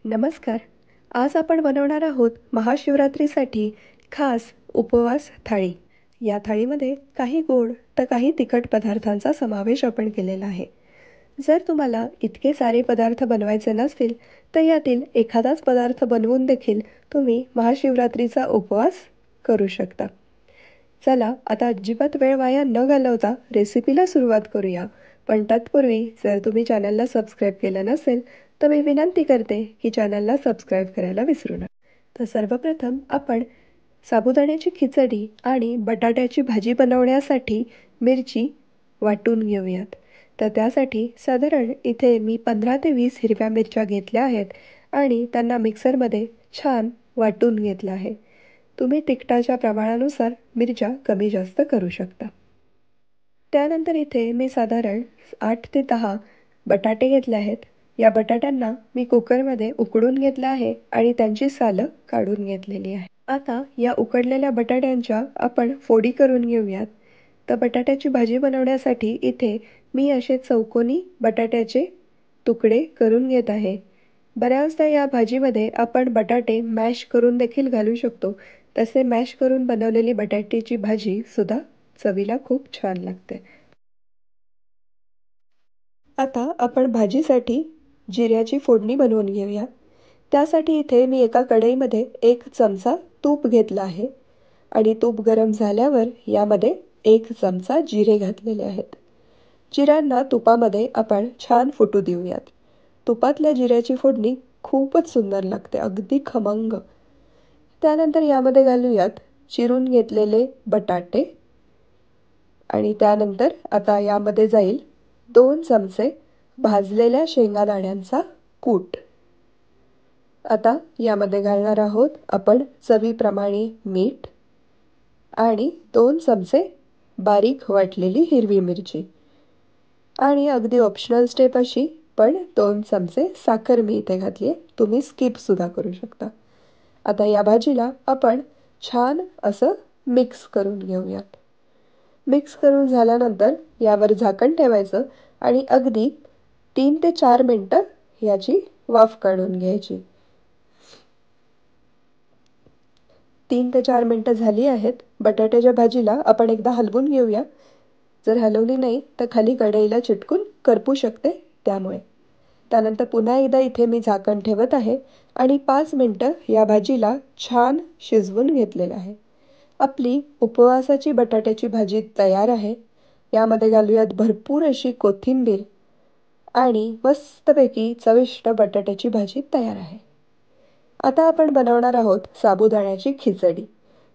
नमस्कार. आज आपण बनवणार आहोत महाशिवरात्रीसाठी खास उपवास थाळी. या थाळीमध्ये काही गोड तर काही तिखट पदार्थांचा समावेश आपण केलेला आहे. जर तुम्हाला इतके सारे पदार्थ बनवायचे नसतील, तर यातील एखादाच पदार्थ बनवून देखील तुम्ही महाशिवरात्रीचा उपवास करू शकता. चला आता अजिबात वेळ वाया न घालवता रेसिपीला सुरुवात करूया. पण तत्पूर्वी जर तुम्ही चॅनलला सबस्क्राईब केलं नसेल, तर मी विनंती करते की चॅनलला सबस्क्राईब करायला विसरू नका. तर सर्वप्रथम आपण साबुदाण्याची खिचडी आणि बटाट्याची भाजी बनवण्यासाठी मिरची वाटून घेऊयात. तर त्यासाठी साधारण इथे मी 15 ते 20 हिरव्या मिरच्या घेतल्या आहेत आणि त्यांना मिक्सरमध्ये छान वाटून घेतलं आहे. तुम्ही तिखटाच्या प्रमाणानुसार मिरच्या कमी जास्त करू शकता. त्यानंतर इथे मी साधारण 8 ते 10 बटाटे घेतले आहेत. या बटाट्यांना मी कुकरमध्ये उकडून घेतलं आहे आणि त्यांची सालं काढून घेतलेली आहे. आता या उकडलेल्या बटाट्यांच्या आपण फोडी करून घेऊयात. तर बटाट्याची भाजी बनवण्यासाठी इथे मी असे चौकोनी बटाट्याचे तुकडे करून घेत आहे. बऱ्याचदा या भाजीमध्ये आपण बटाटे मॅश करून देखील घालू शकतो. तसे मॅश करून बनवलेली बटाट्याची भाजी सुद्धा चवीला खूप छान लागते. आता आपण भाजीसाठी जिऱ्याची फोडणी बनवून घेऊया. त्यासाठी इथे मी एका कढईमध्ये 1 चमचा तूप घेतलं आहे आणि तूप गरम झाल्यावर यामध्ये 1 चमचा जिरे घातलेले आहेत. जिऱ्यांना तुपामध्ये आपण छान फुटू देऊयात. तुपातल्या जिऱ्याची फोडणी खूपच सुंदर लागते, अगदी खमंग. त्यानंतर यामध्ये घालूयात चिरून घेतलेले बटाटे आणि त्यानंतर आता यामध्ये जाईल 2 चमचे भाजलेल्या शेंगादाण्यांचा कूट. आता यामध्ये घालणार आहोत आपण चवीप्रमाणे मीठ आणि 2 चमचे बारीक वाटलेली हिरवी मिरची आणि अगदी ऑप्शनल स्टेप अशी पण 2 चमचे साखर मी इथे घातली आहे. तुम्ही स्किप सुद्धा करू शकता. आता या भाजीला आपण छान असं मिक्स करून घेऊयात. मिक्स करून झाल्यानंतर यावर झाकण ठेवायचं आणि अगदी 3 ते 4 मिनटं याची वाफ काढून घ्यायची. 3 ते 4 मिनटं झाली आहेत. बटाट्याच्या भाजीला आपण एकदा हलवून घेऊया. जर हलवली नाही तर खाली कढईला चिटकून करपू शकते त्यामुळे. त्यानंतर पुन्हा एकदा इथे मी झाकण ठेवत आहे आणि 5 मिनटं या भाजीला छान शिजवून घेतलेलं आहे. आपली उपवासाची बटाट्याची भाजी तयार आहे. यामध्ये घालूयात भरपूर अशी कोथिंबीर आणि मस्तपैकी चविष्ट बटाट्याची भाजी तयार आहे. आता आपण बनवणार आहोत साबुदाण्याची खिचडी.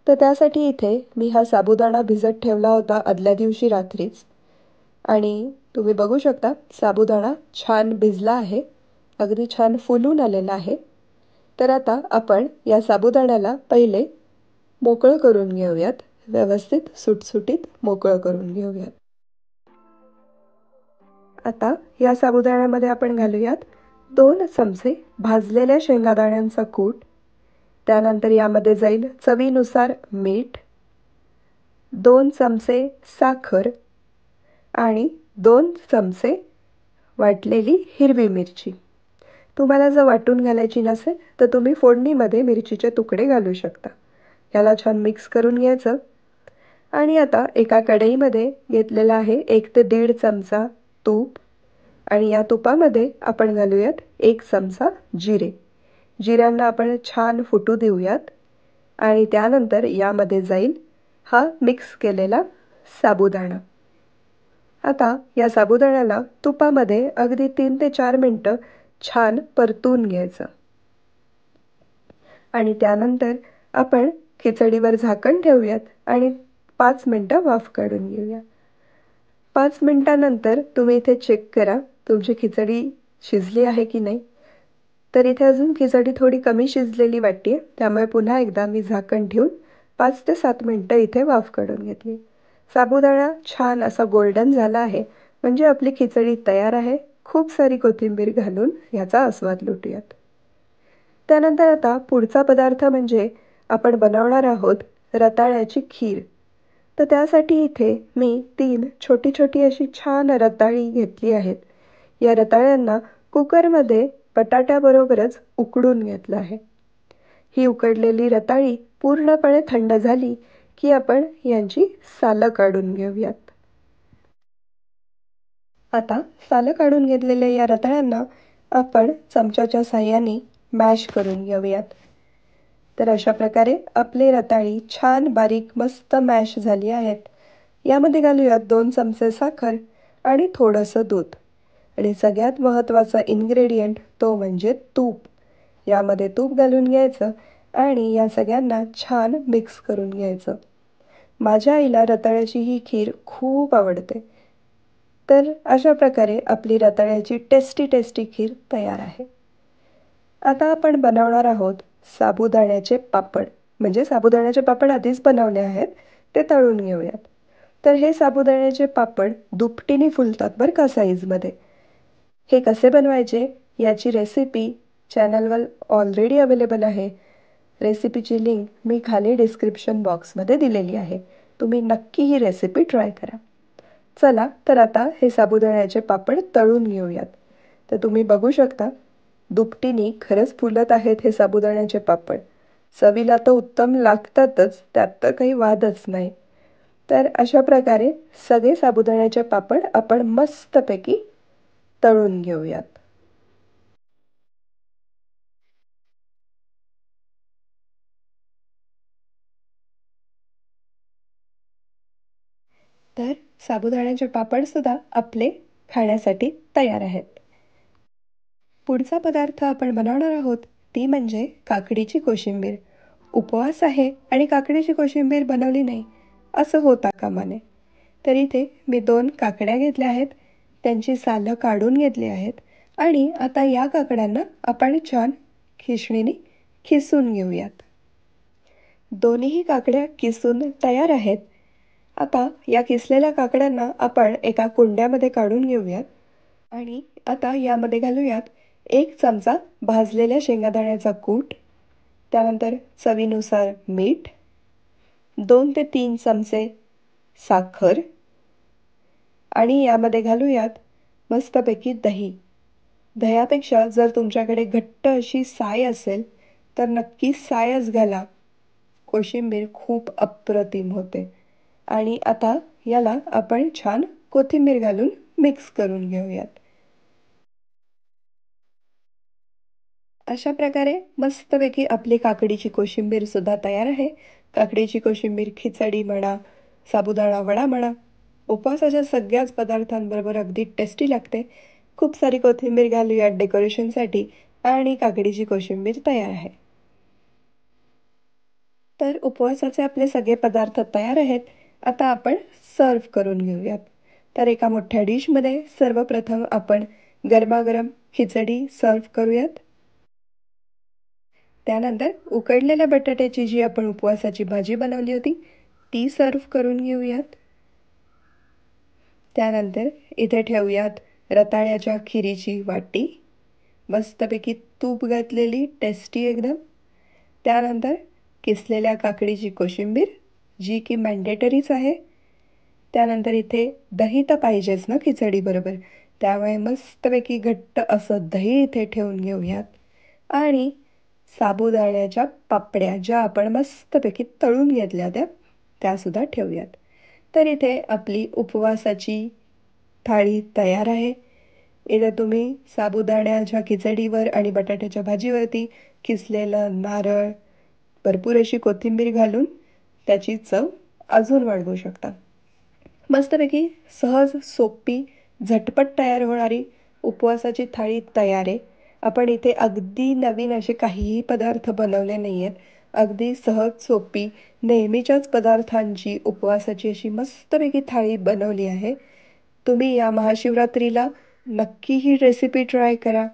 तर त्यासाठी इथे मी हा साबुदाणा भिजत ठेवला होता आदल्या दिवशी रात्रीच आणि तुम्ही बघू शकता साबुदाणा छान भिजला आहे. अगदी छान फुलून आलेला आहे. तर आता आपण या साबुदाण्याला पहिले मोकळं करून घेऊयात. व्यवस्थित सुटसुटीत मोकळं करून घेऊयात. आता या साबुदाण्यामध्ये आपण घालूयात 2 चमचे भाजलेल्या शेंगादाण्यांचा कूट. त्यानंतर यामध्ये जाईल चवीनुसार मीठ, 2 चमचे साखर आणि 2 चमचे वाटलेली हिरवी मिरची. तुम्हाला जर वाटून घालायची नसेल तर तुम्ही फोडणीमध्ये मिरचीचे तुकडे घालू शकता. याला छान मिक्स करून घ्यायचं आणि आता एका कढईमध्ये घेतलेला आहे 1 ते 1.5 चमचा तूप आणि या तुपामध्ये आपण घालूयात 1 चमचा जिरे. जिऱ्यांना आपण छान फुटू देऊयात आणि त्यानंतर यामध्ये जाईल हा मिक्स केलेला साबुदाणा. आता या साबुदाण्याला तुपामध्ये अगदी 3 ते 4 मिनटं छान परतून घ्यायचं आणि त्यानंतर आपण खिचडीवर झाकण ठेवूयात आणि 5 मिनटं वाफ काढून घेऊया. 5 मिनिटांनंतर तुम्ही इथे चेक करा तुमची खिचडी शिजली आहे की नाही. तर इथे अजून खिचडी थोडी कमी शिजलेली वाटते. त्यामुळे पुन्हा एकदा मी झाकण ठेवून 5 ते 7 मिनटं इथे वाफ काढून घेतली. साबुदाणा छान असा गोल्डन झाला आहे म्हणजे आपली खिचडी तयार आहे. खूप सारी कोथिंबीर घालून याचा आस्वाद लुटूयात. त्यानंतर आता पुढचा पदार्थ म्हणजे आपण बनवणार आहोत रताळ्याची खीर. तर त्यासाठी इथे मी 3 छोटी छोटी अशी छान रताळी घेतली आहेत. या रताळ्यांना कुकरमध्ये बटाट्याबरोबरच उकडून घेतलं आहे. ही उकडलेली रताळी पूर्णपणे थंड झाली की आपण यांची सालं काढून घेऊयात. आता सालं काढून घेतलेल्या या रताळ्यांना आपण चमच्याच्या साहाय्याने मॅश करून घेऊयात. तर अशा प्रकारे आपली रताळी छान बारीक मस्त मॅश झाली आहेत. यामध्ये घालूयात 2 चमचे साखर आणि थोडंसं दूध. आणि सगळ्यात महत्त्वाचा इन्ग्रेडियंट तो म्हणजे तूप. यामध्ये तूप घालून घ्यायचं आणि या सगळ्यांना छान मिक्स करून घ्यायचं. माझ्या आईला रताळ्याची ही खीर खूप आवडते. तर अशा प्रकारे आपली रताळ्याची टेस्टी खीर तयार आहे. आता आपण बनवणार आहोत साबुदाण्याचे पापड. म्हणजे साबुदाण्याचे पापड आधीच बनवले आहेत, ते तळून घेऊयात. तर हे साबुदाण्याचे पापड दुपटीने फुलतात बरं का साईजमध्ये. हे कसे बनवायचे याची रेसिपी चॅनलवर ऑलरेडी अवेलेबल आहे. रेसिपीची लिंक मी खाली डिस्क्रिप्शन बॉक्समध्ये दिलेली आहे. तुम्ही नक्की ही रेसिपी ट्राय करा. चला तर आता हे साबुदाण्याचे पापड तळून घेऊयात. तर तुम्ही बघू शकता दुपटीने खरंच फुलत आहेत हे साबुदाण्याचे पापड. चवीला तर उत्तम लागतातच, त्यात तर काही वादच नाही. तर अशा प्रकारे सगळे साबुदाण्याचे पापड आपण मस्तपैकी तळून घेऊयात. तर साबुदाण्याचे पापडसुद्धा आपले खाण्यासाठी तयार आहेत. पुढचा पदार्थ आपण बनवणार आहोत ती म्हणजे काकडीची कोशिंबीर. उपवास आहे आणि काकडीची कोशिंबीर बनवली नाही असं होता कामा नये. तर इथे मी 2 काकड्या घेतल्या आहेत. त्यांची सालं काढून घेतली आहेत आणि आता या काकड्यांना आपण छान खिसणीने खिसून घेऊयात. दोन्हीही काकड्या किसून तयार आहेत. आता या किसलेल्या काकड्यांना आपण एका कुंड्यामध्ये काढून घेऊयात आणि आता यामध्ये घालूयात 1 चमचा भाजलेल्या शेंगादाण्याचा कूट, त्यानंतर चवीनुसार मीठ, 2 ते 3 चमचे साखर आणि यामध्ये घालूयात मस्तपैकी दही. दह्यापेक्षा जर तुमच्याकडे घट्ट अशी साय असेल तर नक्की सायच घाला. कोशिंबीर खूप अप्रतिम होते. आणि आता याला आपण छान कोथिंबीर घालून मिक्स करून घेऊयात. अशा प्रकारे मस्तपैकी आपली काकडीची कोशिंबीर सुद्धा तयार आहे. काकडीची कोशिंबीर खिचडी म्हणा, साबुदाणा वडा म्हणा, उपवासाच्या सगळ्याच पदार्थांबरोबर अगदी टेस्टी लागते. खूप सारी कोथिंबीर घालूयात डेकोरेशनसाठी आणि काकडीची कोशिंबीर तयार आहे. तर उपवासाचे आपले सगळे पदार्थ तयार आहेत. आता आपण सर्व्ह करून घेऊयात. तर एका मोठ्या डिशमध्ये सर्वप्रथम आपण गरमागरम खिचडी सर्व्ह करूयात. त्यानंतर उकडलेल्या बटाट्याची जी आपण उपवासाची भाजी बनवली होती ती सर्व्ह करून घेऊयात. त्यानंतर इथे ठेवूयात रताळ्याच्या खिरीची वाटी, मस्तपैकी तूप घातलेली टेस्टी एकदम. त्यानंतर किसलेल्या काकडीची कोशिंबीर जी की मॅन्डेटरीच आहे. त्यानंतर इथे दही तर पाहिजेच ना खिचडीबरोबर, त्यामुळे मस्तपैकी घट्ट असं दही इथे ठेवून घेऊयात आणि साबुदाण्याच्या पापड्या ज्या आपण मस्तपैकी तळून घेतल्या त्यासुद्धा ठेवूयात. तर इथे आपली उपवासाची थाळी तयार आहे. इथे तुम्ही साबुदाण्याच्या खिचडीवर आणि बटाट्याच्या भाजीवरती किसलेलं नारळ, भरपूर अशी कोथिंबीर घालून त्याची चव अजून वाढवू शकता. मस्तपैकी सहज, सोपी, झटपट तयार होणारी उपवासाची थाळी तयार आहे. आपण इथे अगदी नवीन असे काहीही पदार्थ बनवले नाही आहेत. अगदी सहज, सोपी, नेहमीच्याच पदार्थांची उपवासाची अशी मस्तपैकी थाळी बनवली आहे. तुम्ही या महाशिवरात्रीला नक्की ही रेसिपी ट्राय करा.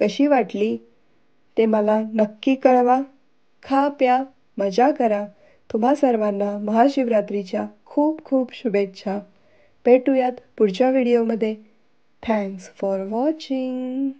कशी वाटली ते मला नक्की कळवा. खा, प्या, मजा करा. तुम्हा सर्वांना महाशिवरात्रीच्या खूप खूप शुभेच्छा. भेटूयात पुढच्या व्हिडिओमध्ये. Thanks for watching.